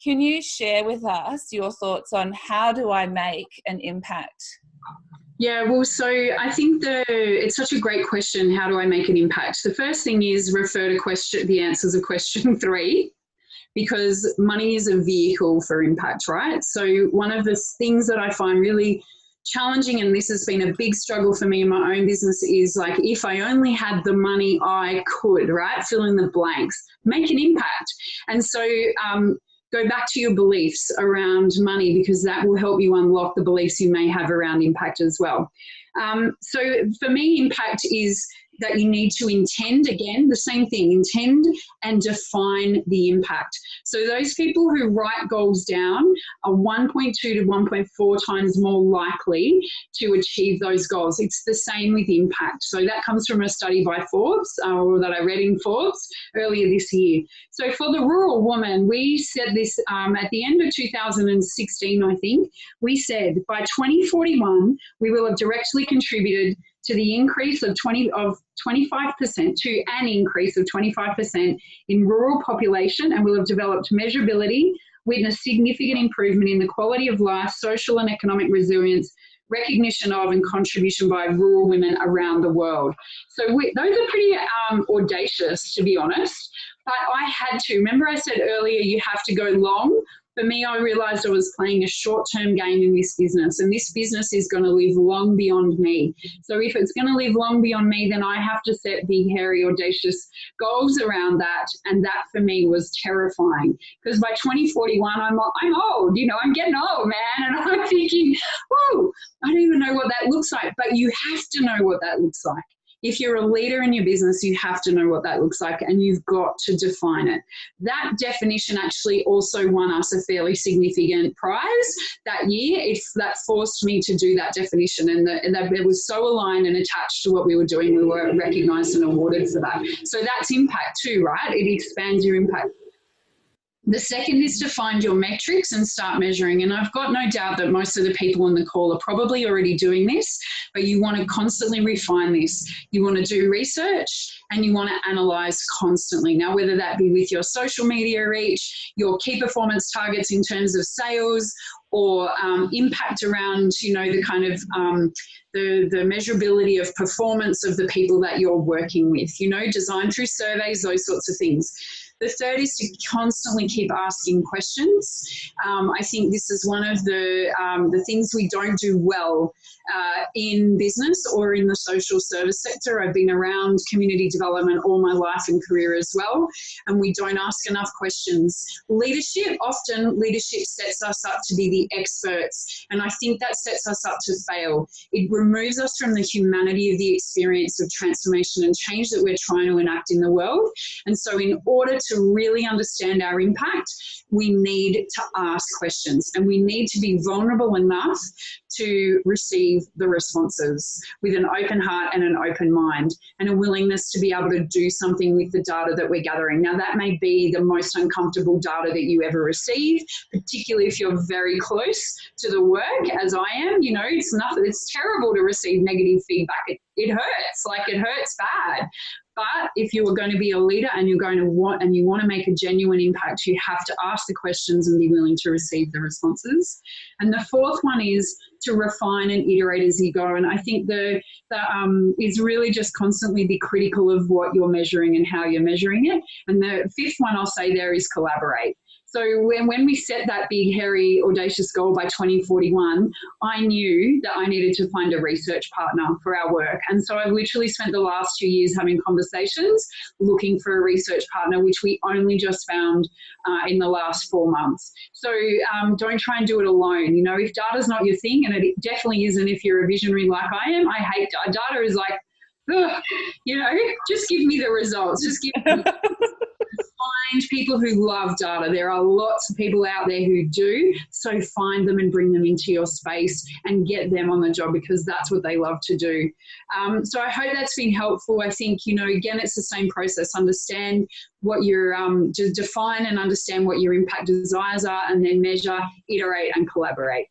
Can you share with us your thoughts on how do I make an impact? Yeah, well, so I think it's such a great question. How do I make an impact? The first thing is refer to the answers of question 3, because money is a vehicle for impact, right? So one of the things that I find really challenging, and this has been a big struggle for me in my own business, is like, if I only had the money, I could, right? Fill in the blanks, make an impact. And so go back to your beliefs around money, because that will help you unlock the beliefs you may have around impact as well. So for me, impact is that you need to intend, again, the same thing, intend and define the impact. So those people who write goals down are 1.2 to 1.4 times more likely to achieve those goals. It's the same with impact. So that comes from a study by Forbes, or that I read in Forbes earlier this year. So for the rural woman, we said this at the end of 2016, I think, we said by 2041, we will have directly contributed to the increase of 25%, to an increase of 25% in rural population, and will have developed measurability, witnessed significant improvement in the quality of life, social and economic resilience, recognition of and contribution by rural women around the world. So those are pretty audacious, to be honest, but I had to. Remember I said earlier you have to go long? For me, I realised I was playing a short-term game in this business, and this business is going to live long beyond me. So if it's going to live long beyond me, then I have to set big, hairy, audacious goals around that, and that for me was terrifying, because by 2041, I'm old, I'm getting old, man, and I'm thinking, whoa, I don't even know what that looks like, but you have to know what that looks like. If you're a leader in your business, you have to know what that looks like, and you've got to define it. That definition actually also won us a fairly significant prize that year. That forced me to do that definition, and that it was so aligned and attached to what we were doing. We were recognised and awarded for that. So that's impact too, right? It expands your impact. The second is to find your metrics and start measuring. And I've got no doubt that most of the people on the call are probably already doing this, but you want to constantly refine this. You want to do research and you want to analyze constantly. Now, whether that be with your social media reach, your key performance targets in terms of sales, or impact around, the kind of the measurability of performance of the people that you're working with, design through surveys, those sorts of things. The third is to constantly keep asking questions. I think this is one of the things we don't do well in business or in the social service sector. I've been around community development all my life and career as well, and we don't ask enough questions. Often leadership sets us up to be the experts, and I think that sets us up to fail. It removes us from the humanity of the experience of transformation and change that we're trying to enact in the world. And so in order to really understand our impact, we need to ask questions, and we need to be vulnerable enough to receive the responses with an open heart and an open mind, and a willingness to be able to do something with the data that we're gathering. Now, that may be the most uncomfortable data that you ever receive, particularly if you're very close to the work, as I am. It's terrible to receive negative feedback. It hurts, it hurts bad. But if you are going to be a leader and you want to make a genuine impact, you have to ask the questions and be willing to receive the responses. And the fourth one is to refine and iterate as you go. And I think is really just constantly be critical of what you're measuring and how you're measuring it. And the fifth one I'll say there is collaborate. So when we set that big, hairy, audacious goal by 2041, I knew that I needed to find a research partner for our work. And so I literally spent the last 2 years having conversations, looking for a research partner, which we only just found in the last 4 months. So don't try and do it alone. If data's not your thing, and it definitely isn't if you're a visionary like I am, I hate data. Data is like, ugh, just give me the results. Just give me find people who love data. There are lots of people out there who do, so find them and bring them into your space and get them on the job, because that's what they love to do. So I hope that's been helpful. I think, again, it's the same process. Understand what your, define and understand what your impact desires are, and then measure, iterate and collaborate.